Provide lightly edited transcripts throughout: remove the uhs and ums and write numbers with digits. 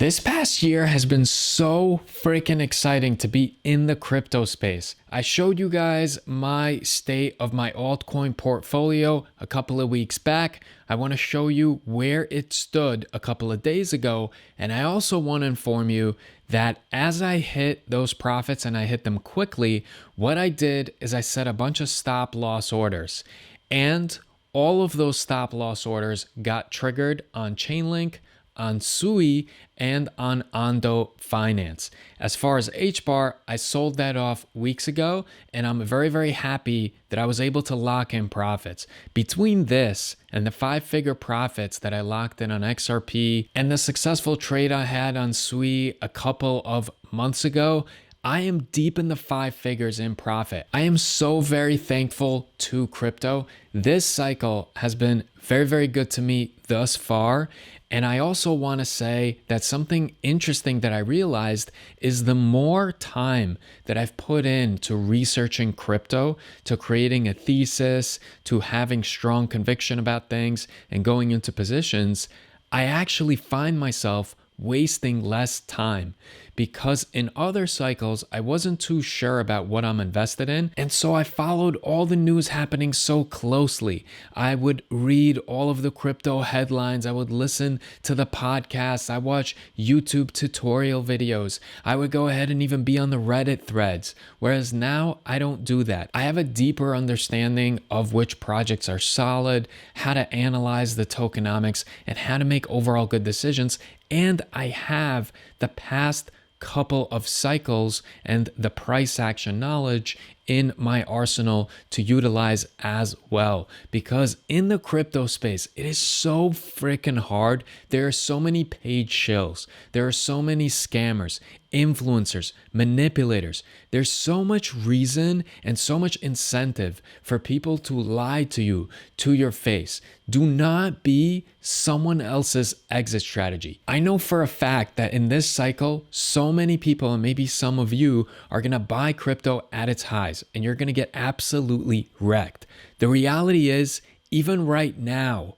This past year has been so freaking exciting to be in the crypto space. I showed you guys my state of my altcoin portfolio a couple of weeks back. I want to show you where it stood a couple of days ago. And I also want to inform you that as I hit those profits and I hit them quickly, what I did is I set a bunch of stop loss orders. And all of those stop loss orders got triggered on ChainLink, on Sui, and on Ondo Finance. As far as HBAR, I sold that off weeks ago, and I'm very, very happy that I was able to lock in profits. Between this and the 5-figure profits that I locked in on XRP and the successful trade I had on Sui a couple of months ago, I am deep in the 5 figures in profit. I am so very thankful to crypto. This cycle has been very, very good to me thus far. And I also want to say that something interesting that I realized is the more time that I've put into researching crypto, to creating a thesis, to having strong conviction about things and going into positions, I actually find myself wasting less time, because in other cycles, I wasn't too sure about what I'm invested in. And so I followed all the news happening so closely. I would read all of the crypto headlines. I would listen to the podcasts. I watch YouTube tutorial videos. I would go ahead and even be on the Reddit threads. Whereas now I don't do that. I have a deeper understanding of which projects are solid, how to analyze the tokenomics, and how to make overall good decisions. And I have the past couple of cycles and the price action knowledge in my arsenal to utilize as well. Because in the crypto space, it is so freaking hard. There are so many paid shills. There are so many scammers, influencers, manipulators. There's so much reason and so much incentive for people to lie to you to your face. Do not be someone else's exit strategy. I know for a fact that in this cycle, so many people, and maybe some of you, are going to buy crypto at its highs, and you're going to get absolutely wrecked. The reality is, even right now,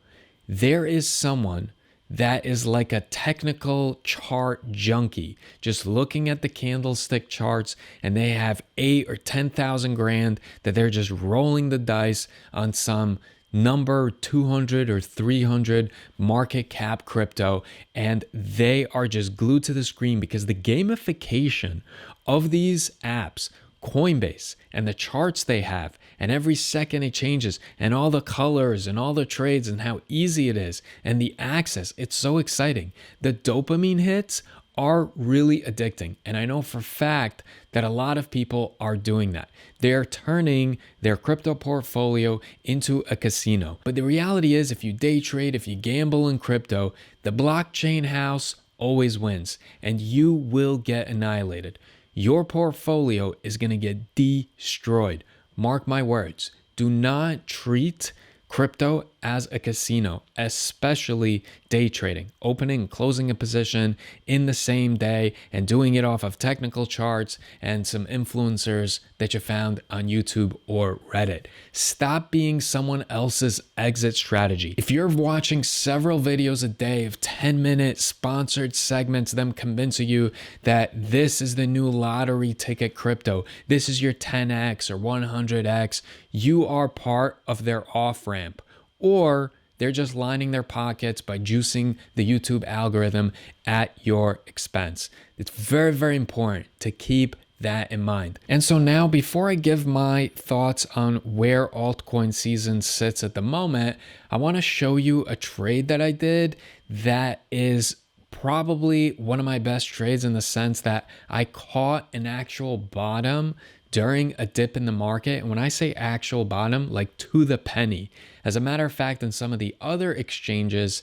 there is someone that is like a technical chart junkie, just looking at the candlestick charts, and they have 8 or 10,000 grand that they're just rolling the dice on some number 200 or 300 market cap crypto, and they are just glued to the screen because the gamification of these apps, Coinbase, and the charts they have, and every second it changes, and all the colors and all the trades and how easy it is, and the access, it's so exciting. The dopamine hits are really addicting. And I know for a fact that a lot of people are doing that. They're turning their crypto portfolio into a casino. But the reality is, if you day trade, if you gamble in crypto, the blockchain house always wins, and you will get annihilated. Your portfolio is going to get destroyed. Mark my words. Do not treat crypto as a casino, especially day trading, opening and closing a position in the same day and doing it off of technical charts and some influencers that you found on YouTube or Reddit. Stop being someone else's exit strategy. If you're watching several videos a day of 10-minute sponsored segments, them convincing you that this is the new lottery ticket crypto, this is your 10x or 100x, you are part of their off-ramp. Or they're just lining their pockets by juicing the YouTube algorithm at your expense. It's very, very important to keep that in mind. And so now, before I give my thoughts on where altcoin season sits at the moment, I want to show you a trade that I did that is probably one of my best trades, in the sense that I caught an actual bottom during a dip in the market. And when I say actual bottom, like to the penny. As a matter of fact, in some of the other exchanges,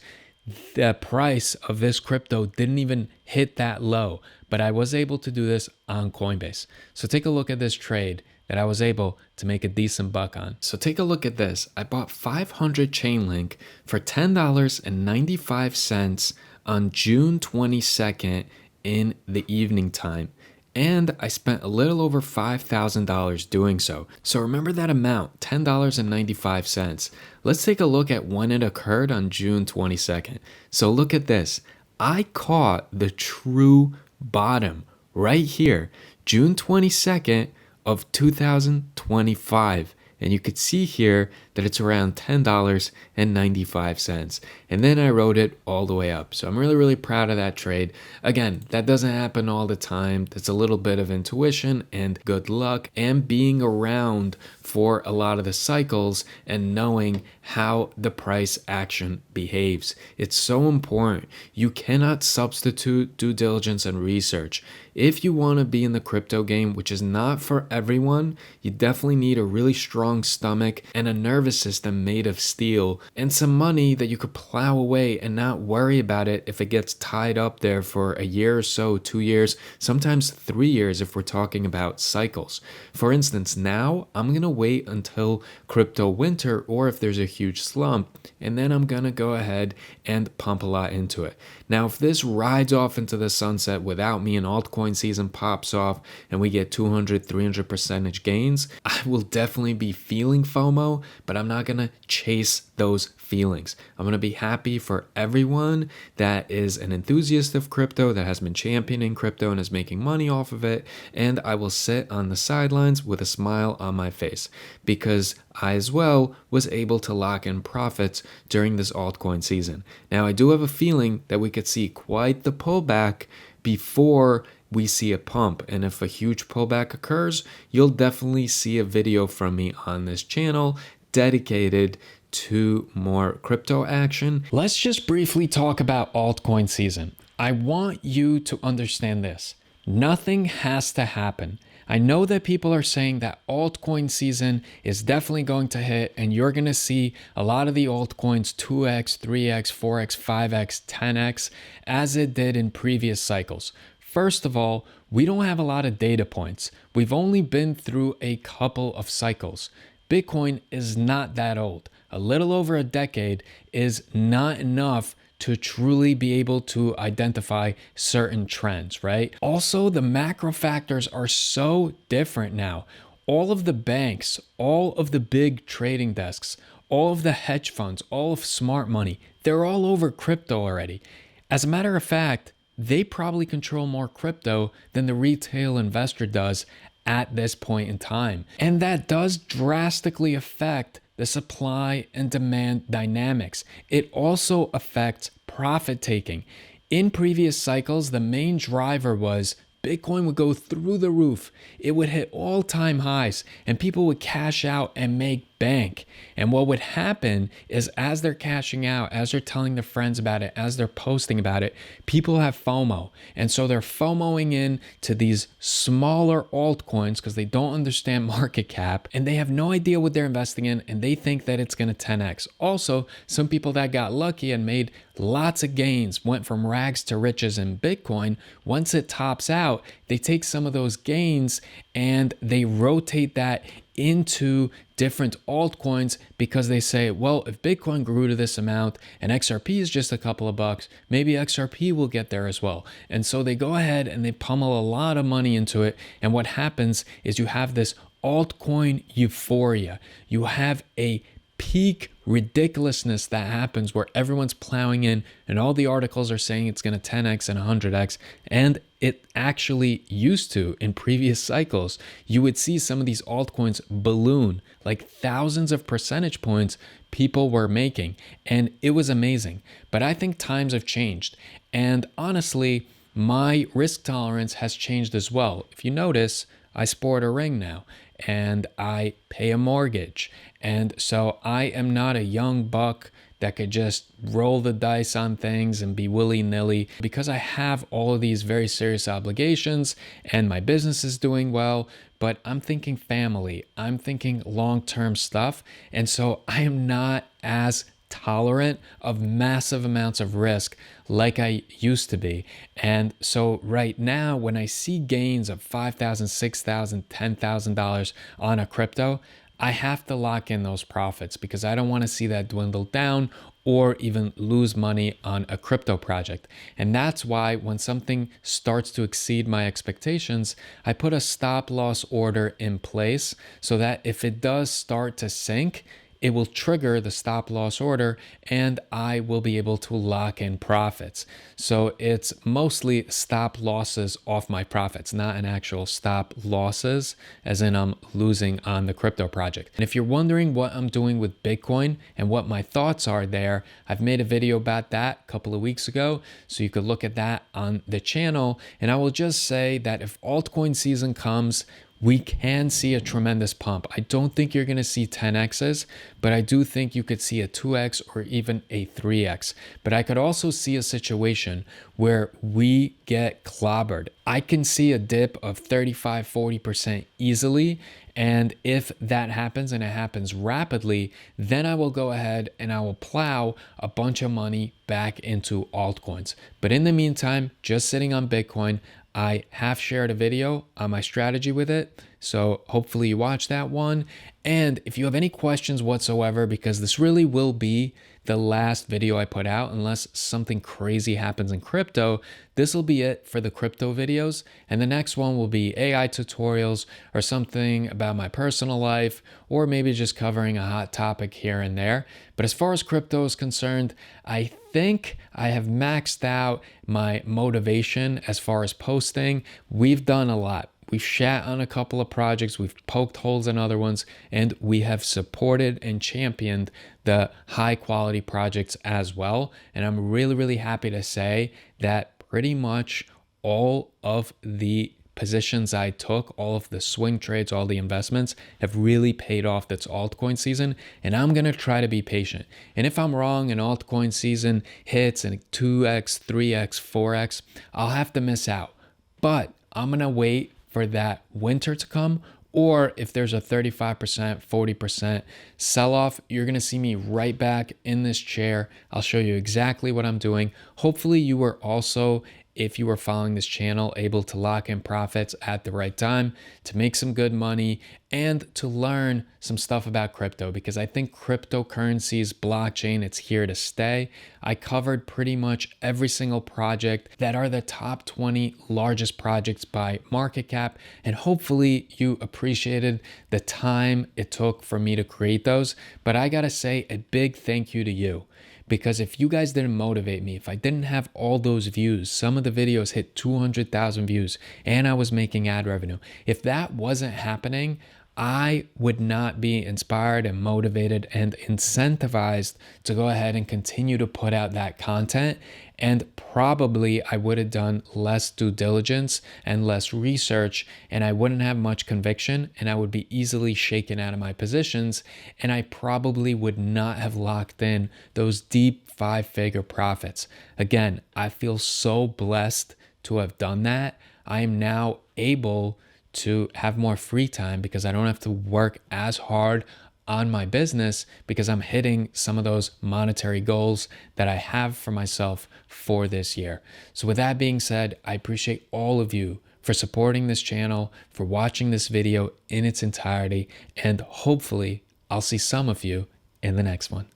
the price of this crypto didn't even hit that low, but I was able to do this on Coinbase. So take a look at this trade that I was able to make a decent buck on. So take a look at this. I bought 500 ChainLink for $10.95 on June 22nd in the evening time. And I spent a little over $5,000 doing so. So remember that amount, $10.95. Let's take a look at when it occurred on June 22nd. So look at this. I caught the true bottom right here, June 22nd of 2025. And you could see here that it's around $10.95. And then I rode it all the way up. So I'm really, really proud of that trade. Again, that doesn't happen all the time. That's a little bit of intuition and good luck and being around for a lot of the cycles and knowing how the price action behaves. It's so important. You cannot substitute due diligence and research. If you want to be in the crypto game, which is not for everyone, you definitely need a really strong stomach and a nervous system made of steel and some money that you could plow away and not worry about it if it gets tied up there for a year or so, 2 years, sometimes 3 years if we're talking about cycles. For instance, now I'm going to wait until crypto winter or if there's a huge slump, and then I'm going to go ahead and pump a lot into it. Now, if this rides off into the sunset without me and altcoin season pops off and we get 200, 300% gains, I will definitely be feeling FOMO, but I'm not going to chase those feelings. I'm going to be happy for everyone that is an enthusiast of crypto, that has been championing crypto and is making money off of it. And I will sit on the sidelines with a smile on my face because I as well was able to lock in profits during this altcoin season. Now, I do have a feeling that we could see quite the pullback before we see a pump. And if a huge pullback occurs, you'll definitely see a video from me on this channel dedicated to more crypto action. Let's just briefly talk about altcoin season. I want you to understand this. Nothing has to happen. I know that people are saying that altcoin season is definitely going to hit and you're going to see a lot of the altcoins 2x, 3x, 4x, 5x, 10x as it did in previous cycles. First of all, we don't have a lot of data points. We've only been through a couple of cycles. Bitcoin is not that old. A little over a decade is not enough to truly be able to identify certain trends, right? Also, the macro factors are so different now. All of the banks, all of the big trading desks, all of the hedge funds, all of smart money, they're all over crypto already. As a matter of fact, they probably control more crypto than the retail investor does at this point in time. And that does drastically affect the supply and demand dynamics. It also affects profit taking. In previous cycles, the main driver was Bitcoin would go through the roof. It would hit all-time highs and people would cash out and make bank. And what would happen is as they're cashing out, as they're telling their friends about it, as they're posting about it, people have FOMO. And so they're FOMOing in to these smaller altcoins because they don't understand market cap and they have no idea what they're investing in and they think that it's going to 10x. Also, some people that got lucky and made lots of gains, went from rags to riches in Bitcoin. Once it tops out, they take some of those gains and they rotate that into different altcoins because they say, well, if Bitcoin grew to this amount and XRP is just a couple of bucks, maybe XRP will get there as well. And so they go ahead and they pummel a lot of money into it. And what happens is you have this altcoin euphoria. You have a peak ridiculousness that happens where everyone's plowing in and all the articles are saying it's going to 10x and 100x, and it actually used to in previous cycles. You would see some of these altcoins balloon like thousands of percentage points people were making, and it was amazing. But I think times have changed, and honestly, my risk tolerance has changed as well. If you notice, I sport a ring now and I pay a mortgage. And so I am not a young buck that could just roll the dice on things and be willy-nilly because I have all of these very serious obligations and my business is doing well, but I'm thinking family, I'm thinking long-term stuff. And so I am not as tolerant of massive amounts of risk like I used to be. And so right now, when I see gains of $5,000, $6,000, $10,000 on a crypto, I have to lock in those profits because I don't want to see that dwindle down or even lose money on a crypto project. And that's why when something starts to exceed my expectations, I put a stop loss order in place so that if it does start to sink, it will trigger the stop loss order and I will be able to lock in profits. So it's mostly stop losses off my profits, not an actual stop losses, as in I'm losing on the crypto project. And if you're wondering what I'm doing with Bitcoin and what my thoughts are there, I've made a video about that a couple of weeks ago, so you could look at that on the channel. And I will just say that if altcoin season comes, we can see a tremendous pump. I don't think you're going to see 10x's, but I do think you could see a 2x or even a 3x. But I could also see a situation where we get clobbered. I can see a dip of 35-40% easily. And if that happens and it happens rapidly, then I will go ahead and I will plow a bunch of money back into altcoins. But in the meantime, just sitting on Bitcoin, I have shared a video on my strategy with it, so hopefully you watch that one. And if you have any questions whatsoever, because this really will be the last video I put out unless something crazy happens in crypto, this will be it for the crypto videos. And the next one will be AI tutorials or something about my personal life, or maybe just covering a hot topic here and there. But as far as crypto is concerned, I think I have maxed out my motivation as far as posting. We've done a lot. We've shat on a couple of projects, we've poked holes in other ones, and we have supported and championed the high quality projects as well. And I'm really, really happy to say that pretty much all of the positions I took, all of the swing trades, all the investments have really paid off this altcoin season. And I'm going to try to be patient. And if I'm wrong and altcoin season hits and 2x, 3x, 4x, I'll have to miss out. But I'm going to wait for that winter to come, or if there's a 35%, 40% sell-off, you're going to see me right back in this chair. I'll show you exactly what I'm doing. Hopefully you were also, if you were following this channel, able to lock in profits at the right time to make some good money and to learn some stuff about crypto, because I think cryptocurrencies, blockchain, it's here to stay. I covered pretty much every single project that are the top 20 largest projects by market cap, and hopefully you appreciated the time it took for me to create those. But I gotta say a big thank you to you. Because if you guys didn't motivate me, if I didn't have all those views, some of the videos hit 200,000 views and I was making ad revenue. If that wasn't happening, I would not be inspired and motivated and incentivized to go ahead and continue to put out that content. And probably I would have done less due diligence and less research, and I wouldn't have much conviction, and I would be easily shaken out of my positions, and I probably would not have locked in those deep 5-figure profits. Again, I feel so blessed to have done that. I am now able to have more free time because I don't have to work as hard on my business because I'm hitting some of those monetary goals that I have for myself for this year. So with that being said, I appreciate all of you for supporting this channel, for watching this video in its entirety, and hopefully I'll see some of you in the next one.